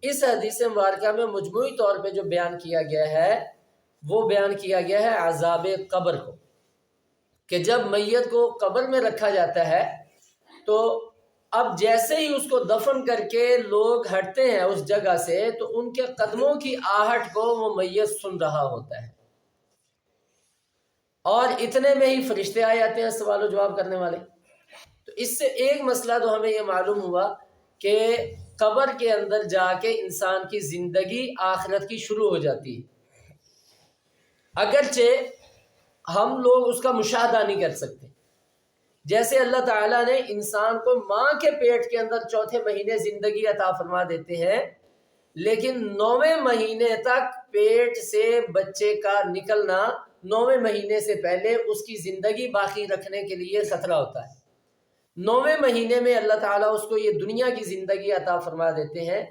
اس حدیث مبارکہ میں مجموعی طور پہ جو بیان کیا گیا ہے وہ بیان کیا گیا ہے عذاب قبر کو، کہ جب میت کو قبر میں رکھا جاتا ہے تو اب جیسے ہی اس کو دفن کر کے لوگ ہٹتے ہیں اس جگہ سے تو ان کے قدموں کی آہٹ کو وہ میت سن رہا ہوتا ہے، اور اتنے میں ہی فرشتے آ جاتے ہیں سوال و جواب کرنے والے۔ تو اس سے ایک مسئلہ تو ہمیں یہ معلوم ہوا کہ قبر کے اندر جا کے انسان کی زندگی آخرت کی شروع ہو جاتی ہے، اگرچہ ہم لوگ اس کا مشاہدہ نہیں کر سکتے۔ جیسے اللہ تعالیٰ نے انسان کو ماں کے پیٹ کے اندر چوتھے مہینے زندگی عطا فرما دیتے ہیں، لیکن 9ویں مہینے تک پیٹ سے بچے کا نکلنا، 9ویں مہینے سے پہلے اس کی زندگی باقی رکھنے کے لیے خطرہ ہوتا ہے۔ 9ویں مہینے میں اللہ تعالیٰ اس کو یہ دنیا کی زندگی عطا فرما دیتے ہیں،